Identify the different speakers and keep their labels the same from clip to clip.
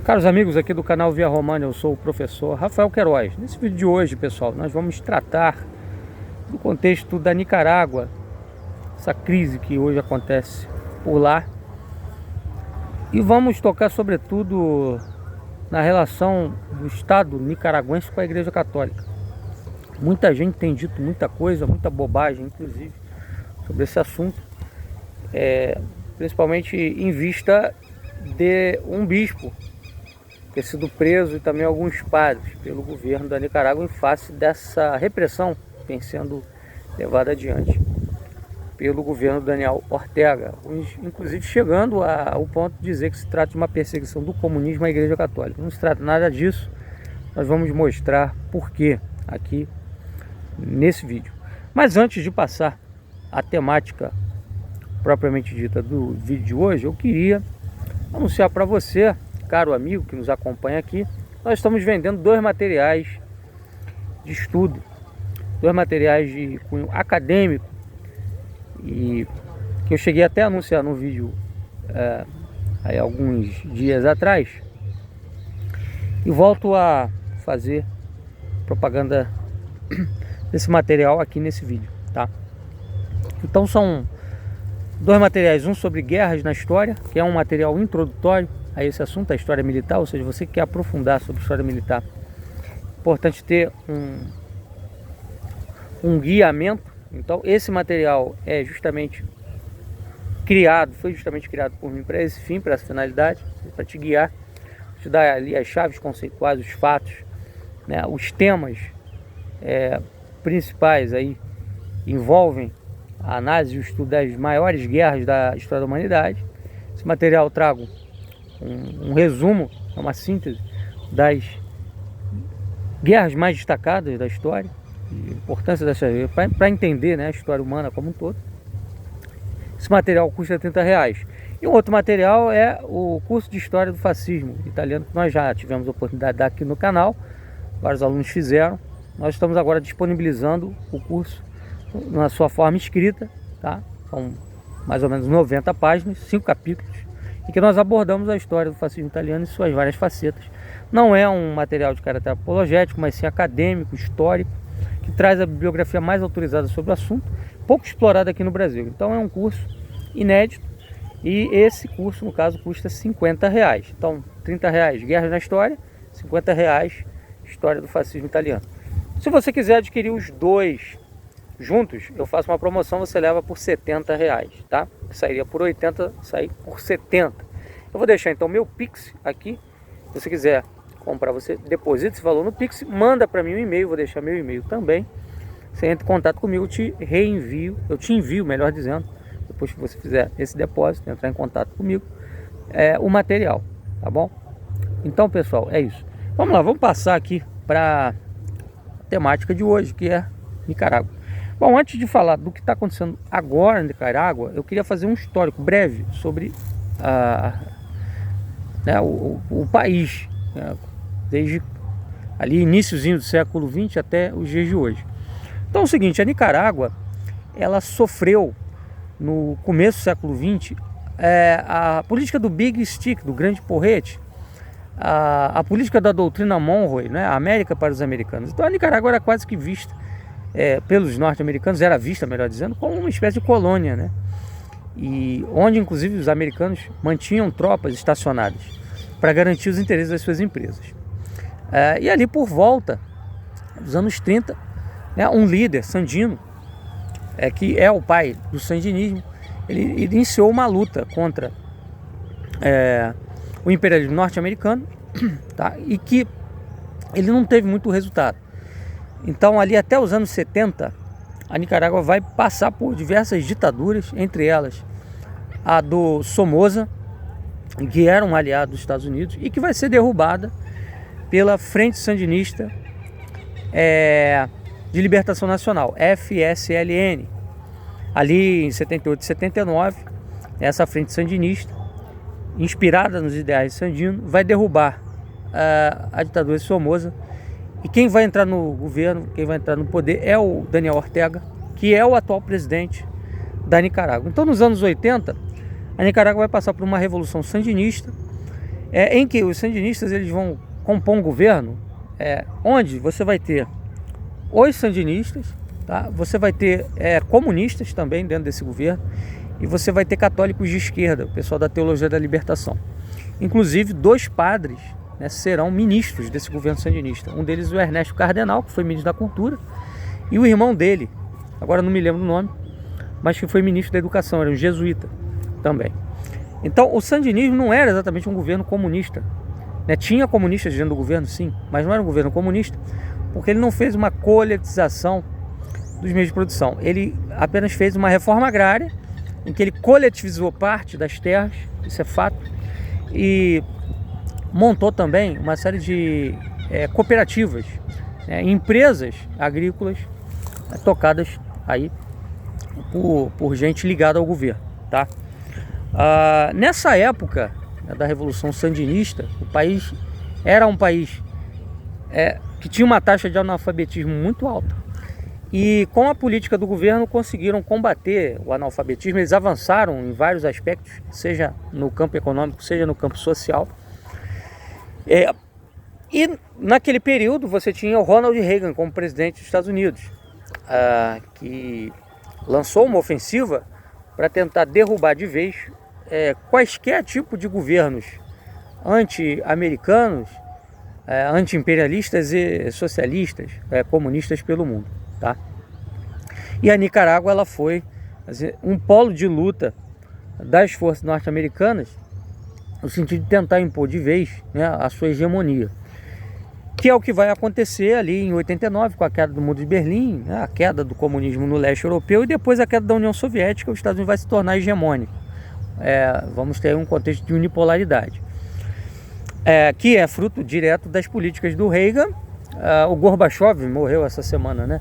Speaker 1: Caros amigos aqui do canal Via Romana, eu sou o professor Rafael Queiroz. Nesse vídeo de hoje, pessoal, nós vamos tratar do contexto da Nicarágua, essa crise que hoje acontece por lá, e vamos tocar sobretudo na relação do Estado nicaragüense com a Igreja Católica. Muita gente tem dito muita coisa, muita bobagem, inclusive, sobre esse assunto, principalmente em vista de um bispo ter sido preso e também alguns padres pelo governo da Nicarágua em face dessa repressão que vem sendo levada adiante pelo governo Daniel Ortega, inclusive chegando ao ponto de dizer que se trata de uma perseguição do comunismo à Igreja Católica. Não se trata nada disso, nós vamos mostrar por quê aqui nesse vídeo. Mas antes de passar a temática propriamente dita do vídeo de hoje, eu queria anunciar para você, caro amigo que nos acompanha aqui, nós estamos vendendo dois materiais de estudo, dois materiais de cunho acadêmico, e que eu cheguei até a anunciar no vídeo aí alguns dias atrás, e volto a fazer propaganda desse material aqui nesse vídeo, tá? Então são dois materiais, um sobre guerras na história, que é um material introdutório a esse assunto, a história militar, ou seja, você que quer aprofundar sobre história militar, importante ter um guiamento. Então esse material foi justamente criado por mim para esse fim, para essa finalidade, para te guiar, te dar ali as chaves conceituais, os fatos, né, os temas principais aí envolvem a análise e o estudo das maiores guerras da história da humanidade. Esse material eu trago um resumo, uma síntese das guerras mais destacadas da história, a importância dessas guerras, para entender, né, a história humana como um todo. Esse material custa R$30. E um outro material é o curso de História do Fascismo Italiano, que nós já tivemos a oportunidade de dar aqui no canal, vários alunos fizeram. Nós estamos agora disponibilizando o curso na sua forma escrita, tá? São mais ou menos 90 páginas, 5 capítulos, em que nós abordamos a história do fascismo italiano em suas várias facetas. Não é um material de caráter apologético, mas sim acadêmico, histórico, que traz a bibliografia mais autorizada sobre o assunto, pouco explorada aqui no Brasil. Então é um curso inédito, e esse curso, no caso, custa R$50. Então, R$30 Guerras na História, R$50 História do Fascismo Italiano. Se você quiser adquirir os dois juntos, eu faço uma promoção, você leva por R$70, tá? Sairia por 80, sai por 70. Eu vou deixar então meu Pix aqui. Se você quiser comprar, você deposita esse valor no Pix, manda para mim um e-mail, vou deixar meu e-mail também. Você entra em contato comigo, eu te envio, melhor dizendo, depois que você fizer esse depósito, entrar em contato comigo, o material, tá bom? Então, pessoal, é isso. Vamos lá, vamos passar aqui para a temática de hoje, que é Nicarágua. Bom, antes de falar do que está acontecendo agora na Nicarágua, eu queria fazer um histórico breve sobre o país, né, desde ali iniciozinho do século XX até os dias de hoje. Então é o seguinte, a Nicarágua, ela sofreu no começo do século XX a política do Big Stick, do grande porrete, a política da doutrina Monroe, né, a América para os americanos. Então a Nicarágua era quase que vista pelos norte-americanos, era vista, melhor dizendo, como uma espécie de colônia, né? E onde inclusive os americanos mantinham tropas estacionadas para garantir os interesses das suas empresas. E ali por volta dos anos 30, né, um líder sandino, que é o pai do sandinismo, ele iniciou uma luta contra o imperialismo norte-americano, tá? E que ele não teve muito resultado. Então ali até os anos 70, a Nicarágua vai passar por diversas ditaduras, entre elas a do Somoza, que era um aliado dos Estados Unidos, e que vai ser derrubada pela Frente Sandinista de Libertação Nacional, FSLN. Ali em 78 e 79, essa frente sandinista, inspirada nos ideais sandinos, vai derrubar a ditadura de Somoza. E quem vai entrar no governo, quem vai entrar no poder é o Daniel Ortega, que é o atual presidente da Nicarágua. Então nos anos 80, a Nicarágua vai passar por uma revolução sandinista, em que os sandinistas eles vão compor um governo onde você vai ter os sandinistas, tá? Você vai ter comunistas também dentro desse governo, e você vai ter católicos de esquerda, o pessoal da Teologia da Libertação. Inclusive 2 padres, né, serão ministros desse governo sandinista. Um deles o Ernesto Cardenal, que foi ministro da Cultura, e o irmão dele, agora não me lembro o nome, mas que foi ministro da Educação, era um jesuíta também. Então o sandinismo não era exatamente um governo comunista, né? Tinha comunistas dentro do governo, sim, mas não era um governo comunista, porque ele não fez uma coletização dos meios de produção. Ele apenas fez uma reforma agrária, em que ele coletivizou parte das terras, isso é fato, e montou também uma série de cooperativas, né, empresas agrícolas tocadas aí por gente ligada ao governo, tá? Nessa época, né, da Revolução Sandinista, o país era um país que tinha uma taxa de analfabetismo muito alta, e com a política do governo conseguiram combater o analfabetismo. Eles avançaram em vários aspectos, seja no campo econômico, seja no campo social. E naquele período você tinha o Ronald Reagan como presidente dos Estados Unidos, que lançou uma ofensiva para tentar derrubar de vez quaisquer tipo de governos anti-americanos, anti-imperialistas e socialistas, comunistas pelo mundo, tá? E a Nicarágua ela foi um polo de luta das forças norte-americanas no sentido de tentar impor de vez, né, a sua hegemonia, que é o que vai acontecer ali em 89 com a queda do Muro de Berlim, né, a queda do comunismo no leste europeu, e depois a queda da União Soviética. Os Estados Unidos vai se tornar hegemônico. Vamos ter um contexto de unipolaridade, que é fruto direto das políticas do Reagan. O Gorbachev morreu essa semana, né?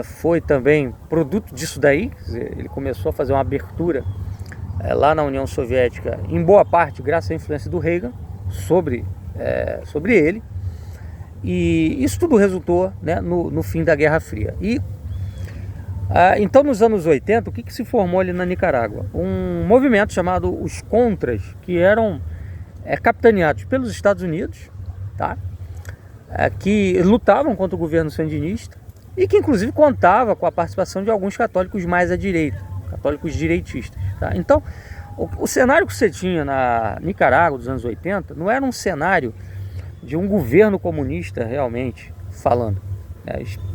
Speaker 1: Foi também produto disso daí. Quer dizer, ele começou a fazer uma abertura lá na União Soviética, em boa parte graças à influência do Reagan sobre ele, e isso tudo resultou, né, no fim da Guerra Fria. Então nos anos 80, o que se formou ali na Nicarágua? Um movimento chamado os Contras, que eram capitaneados pelos Estados Unidos, tá? Que lutavam contra o governo sandinista, e que inclusive contava com a participação de alguns católicos mais à direita, católicos direitistas, tá? Então o cenário que você tinha na Nicarágua dos anos 80 não era um cenário de um governo comunista realmente falando,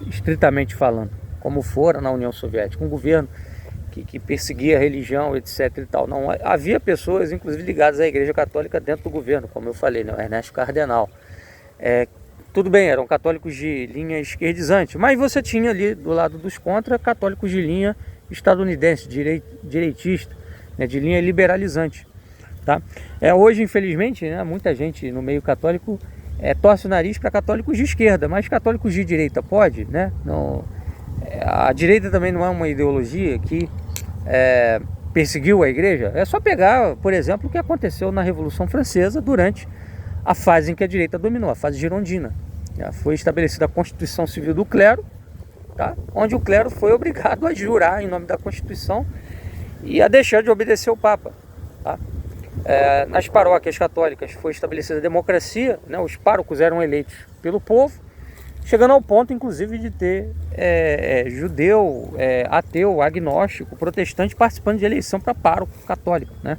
Speaker 1: estritamente falando, como fora na União Soviética, um governo que perseguia a religião, etc. e tal. Não, havia pessoas, inclusive ligadas à Igreja Católica dentro do governo, como eu falei, né? O Ernesto Cardenal. Tudo bem, eram católicos de linha esquerdizante, mas você tinha ali do lado dos contra católicos de linha estadunidense, direitista, né? De linha liberalizante, tá? Hoje, infelizmente, né, muita gente no meio católico torce o nariz para católicos de esquerda, mas católicos de direita pode, né? Não, a direita também não é uma ideologia que perseguiu a igreja. É só pegar, por exemplo, o que aconteceu na Revolução Francesa durante a fase em que a direita dominou, a fase girondina. Foi estabelecida a Constituição Civil do Clero, tá? Onde o clero foi obrigado a jurar em nome da Constituição e a deixar de obedecer o Papa, tá? Nas paróquias católicas foi estabelecida a democracia, né? Os párocos eram eleitos pelo povo, chegando ao ponto, inclusive, de ter judeu, ateu, agnóstico, protestante participando de eleição para pároco católico, né?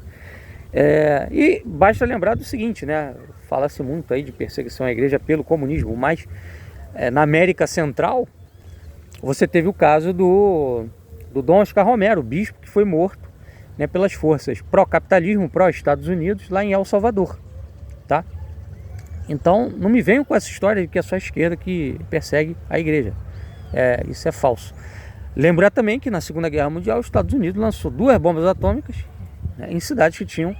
Speaker 1: E basta lembrar do seguinte, né? Fala-se muito aí de perseguição à igreja pelo comunismo, mas na América Central você teve o caso do Dom Oscar Romero, bispo que foi morto, né, pelas forças pró-capitalismo, pró-Estados Unidos, lá em El Salvador, tá? Então não me venham com essa história de que é só a esquerda que persegue a igreja. Isso é falso. Lembrar também que na Segunda Guerra Mundial os Estados Unidos lançou 2 bombas atômicas, né, em cidades que tinham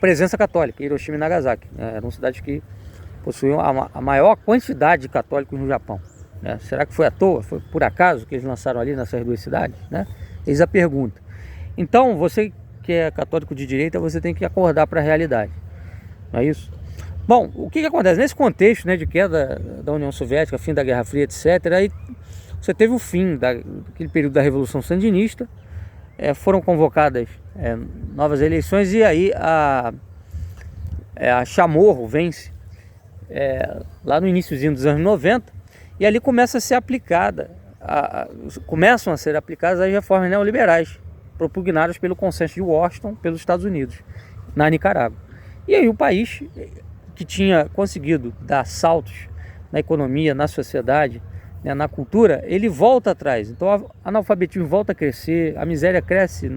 Speaker 1: presença católica, Hiroshima e Nagasaki, né? Eram cidades que possuíam a maior quantidade de católicos no Japão, né? Será que foi à toa? Foi por acaso que eles lançaram ali nessas 2 cidades, né? Eis a pergunta. Então você que é católico de direita, você tem que acordar para a realidade, não é isso? Bom, o que acontece? Nesse contexto, né, de queda da União Soviética, fim da Guerra Fria, etc., aí você teve o fim daquele período da Revolução Sandinista, foram convocadas novas eleições, e aí a Chamorro vence lá no iniciozinho dos anos 90, e ali começa a ser aplicada, começam a ser aplicadas as reformas neoliberais propugnadas pelo Consenso de Washington pelos Estados Unidos, na Nicarágua. E aí o país, que tinha conseguido dar saltos na economia, na sociedade, né, na cultura, ele volta atrás. Então o analfabetismo volta a crescer, a miséria cresce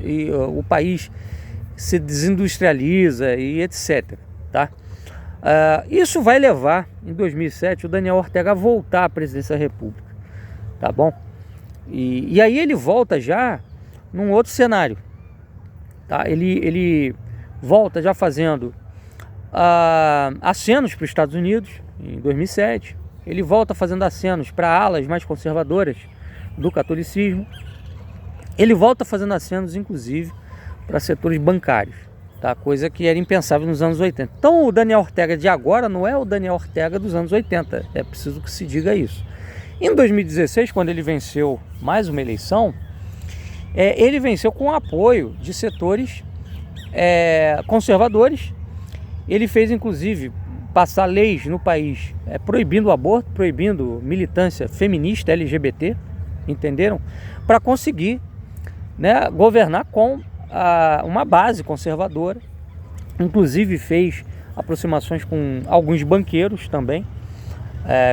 Speaker 1: e o país se desindustrializa e etc. Tá? Isso vai levar, em 2007, o Daniel Ortega a voltar à presidência da República. Tá bom? E aí ele volta já num outro cenário. Tá? Ele volta já fazendo acenos para os Estados Unidos, em 2007. Ele volta fazendo acenos para alas mais conservadoras do catolicismo. Ele volta fazendo acenos, inclusive, para setores bancários, tá? Coisa que era impensável nos anos 80. Então o Daniel Ortega de agora não é o Daniel Ortega dos anos 80, é preciso que se diga isso. Em 2016, quando ele venceu mais uma eleição, ele venceu com o apoio de setores conservadores. Ele fez, inclusive, passar leis no país proibindo o aborto, proibindo militância feminista LGBT, entenderam? Para conseguir, né, governar com uma base conservadora. Inclusive fez aproximações com alguns banqueiros também,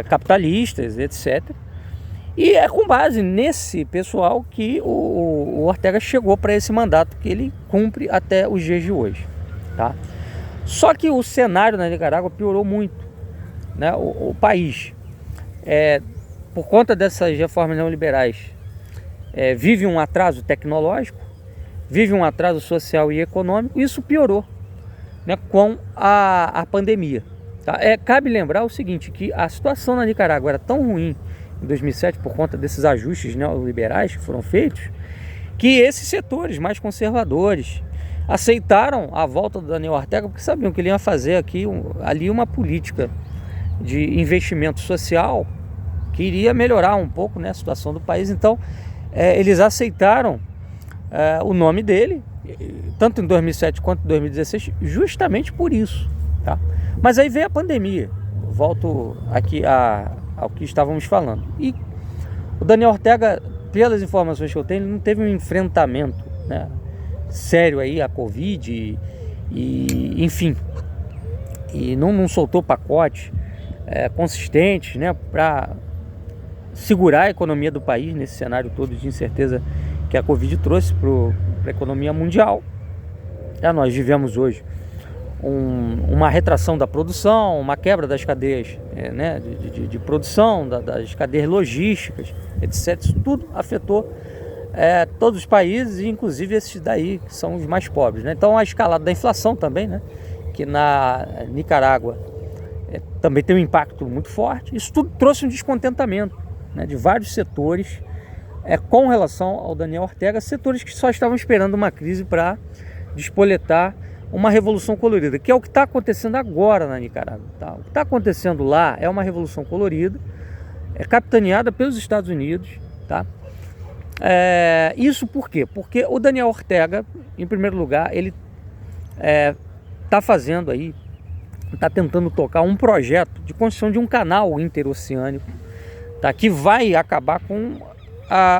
Speaker 1: capitalistas, etc. E é com base nesse pessoal que o Ortega chegou para esse mandato que ele cumpre até os dias de hoje, tá? Só que o cenário na Nicarágua piorou muito, né? O país, por conta dessas reformas neoliberais, vive um atraso tecnológico, vive um atraso social e econômico. Isso piorou, né, com a pandemia. Tá? Cabe lembrar o seguinte, que a situação na Nicarágua era tão ruim em 2007 por conta desses ajustes neoliberais que foram feitos, que esses setores mais conservadores aceitaram a volta do Daniel Ortega porque sabiam que ele ia fazer ali uma política de investimento social que iria melhorar um pouco, né, a situação do país. Então eles aceitaram o nome dele, tanto em 2007 quanto em 2016, justamente por isso, tá? Mas aí veio a pandemia. Volto aqui ao que estávamos falando. E o Daniel Ortega, pelas informações que eu tenho, ele não teve um enfrentamento, né, sério aí a Covid e enfim, e não soltou pacotes consistentes, né, para segurar a economia do país nesse cenário todo de incerteza que a Covid trouxe para a economia mundial. Nós vivemos hoje uma retração da produção, uma quebra das cadeias né, de produção, das cadeias logísticas, etc. Isso tudo afetou todos os países, inclusive esses daí que são os mais pobres, né? Então a escalada da inflação também, né, que na Nicarágua também tem um impacto muito forte. Isso tudo trouxe um descontentamento, né, de vários setores com relação ao Daniel Ortega, setores que só estavam esperando uma crise para despoletar uma revolução colorida, que é o que está acontecendo agora na Nicarágua. Tá? O que está acontecendo lá é uma revolução colorida, capitaneada pelos Estados Unidos. Tá? Isso por quê? Porque o Daniel Ortega, em primeiro lugar, ele está fazendo aí, está tentando tocar um projeto de construção de um canal interoceânico, tá? Que vai acabar com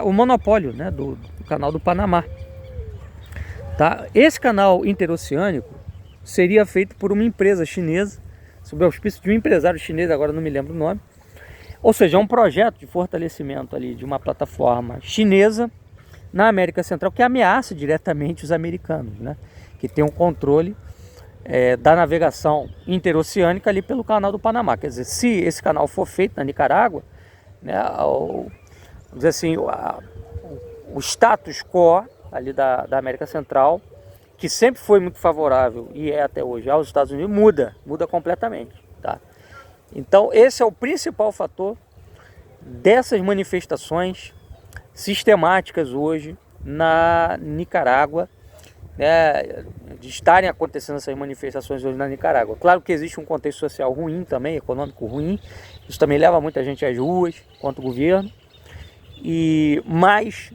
Speaker 1: o monopólio, né, do canal do Panamá. Tá? Esse canal interoceânico seria feito por uma empresa chinesa, sob o auspício de um empresário chinês, agora não me lembro o nome. Ou seja, é um projeto de fortalecimento ali de uma plataforma chinesa na América Central que ameaça diretamente os americanos, né? Que tem um controle da navegação interoceânica ali pelo canal do Panamá. Quer dizer, se esse canal for feito na Nicarágua, né, vamos dizer assim, o status quo ali da América Central, que sempre foi muito favorável e é até hoje aos Estados Unidos, muda completamente, tá? Então esse é o principal fator dessas manifestações sistemáticas hoje na Nicarágua, né, de estarem acontecendo essas manifestações hoje na Nicarágua. Claro que existe um contexto social ruim também, econômico ruim, isso também leva muita gente às ruas contra o governo, mas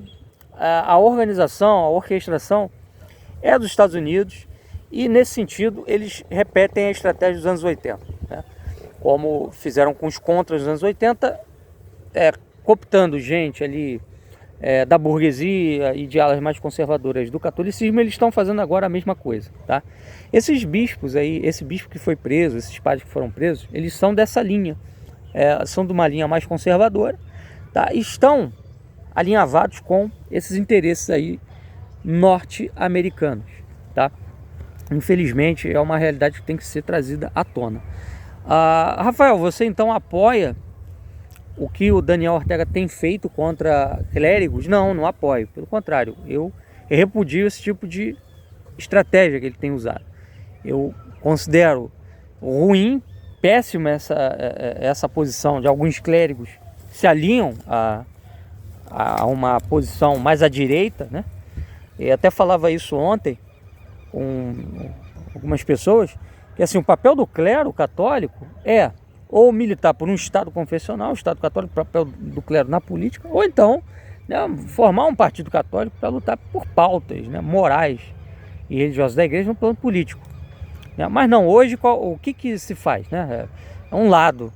Speaker 1: a organização, a orquestração é dos Estados Unidos E nesse sentido eles repetem a estratégia dos anos 80, né? Como fizeram com os contras dos anos 80, cooptando gente ali da burguesia e de alas mais conservadoras do catolicismo. Eles estão fazendo agora a mesma coisa, tá? Esses bispos aí, esse bispo que foi preso, esses padres que foram presos, eles são dessa linha, são de uma linha mais conservadora, tá? Estão alinhavados com esses interesses aí norte-americanos, tá? Infelizmente é uma realidade que tem que ser trazida à tona. Rafael, você então apoia o que o Daniel Ortega tem feito contra clérigos? Não apoio. Pelo contrário, eu repudio esse tipo de estratégia que ele tem usado. Eu considero ruim, péssima essa posição de alguns clérigos que se alinham a uma posição mais à direita, né? E até falava isso ontem com algumas pessoas, que assim, o papel do clero católico é ou militar por um Estado confessional, o Estado católico, o papel do clero na política, ou então, né, formar um partido católico para lutar por pautas, né, morais e religiosas da igreja no plano político. Né? Mas não, hoje o que se faz? Né? Um lado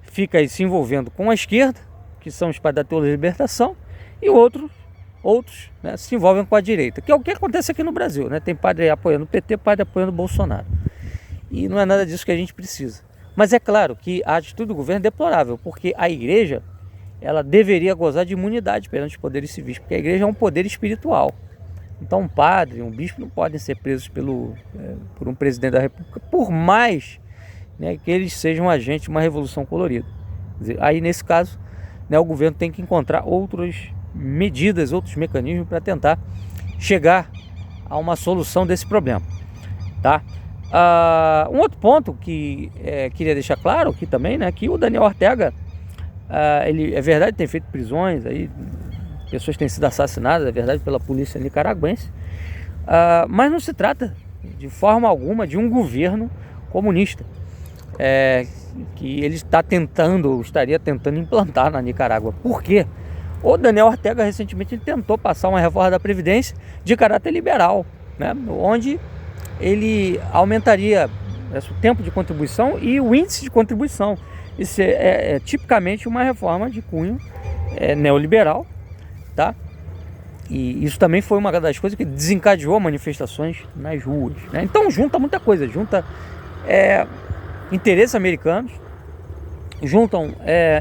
Speaker 1: fica aí se envolvendo com a esquerda, que são os padres da teologia da libertação, e outros, né, se envolvem com a direita, que é o que acontece aqui no Brasil, né? Tem padre apoiando o PT, padre apoiando o Bolsonaro. E não é nada disso que a gente precisa. Mas é claro que a atitude do governo é deplorável, porque a igreja, ela deveria gozar de imunidade perante os poderes civis, porque a igreja é um poder espiritual. Então um padre, um bispo não podem ser presos por um presidente da república, por mais, né, que eles sejam agentes de uma revolução colorida. Quer dizer, aí nesse caso, né, o governo tem que encontrar outras medidas, outros mecanismos para tentar chegar a uma solução desse problema, tá? Um outro ponto que queria deixar claro aqui também, né, que o Daniel Ortega, ele, é verdade, tem feito prisões, aí, pessoas têm sido assassinadas, é verdade, pela polícia nicaragüense, mas não se trata de forma alguma de um governo comunista que ele estaria tentando implantar na Nicarágua. Por quê? O Daniel Ortega recentemente ele tentou passar uma reforma da Previdência de caráter liberal, né, onde ele aumentaria o tempo de contribuição e o índice de contribuição. Isso é tipicamente uma reforma de cunho neoliberal, tá? E isso também foi uma das coisas que desencadeou manifestações nas ruas, né? Então junta muita coisa, junta interesses americanos, juntam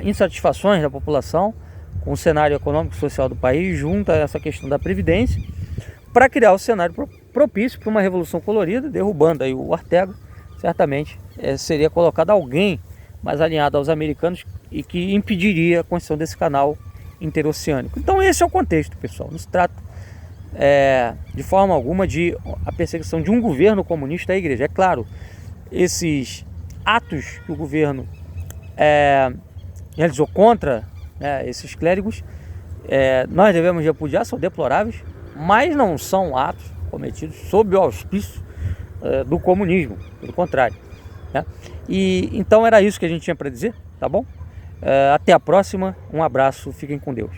Speaker 1: insatisfações da população com o cenário econômico e social do país, junta essa questão da Previdência, para criar o cenário propício para uma revolução colorida, derrubando aí o Ortega. Certamente seria colocado alguém mais alinhado aos americanos e que impediria a construção desse canal interoceânico. Então esse é o contexto, pessoal. Não se trata de forma alguma de a perseguição de um governo comunista à igreja. É claro, esses atos que o governo realizou contra esses clérigos, nós devemos repudiar, são deploráveis, mas não são atos cometidos sob o auspício do comunismo, pelo contrário, né? E então era isso que a gente tinha para dizer, tá bom? Até a próxima, um abraço, fiquem com Deus.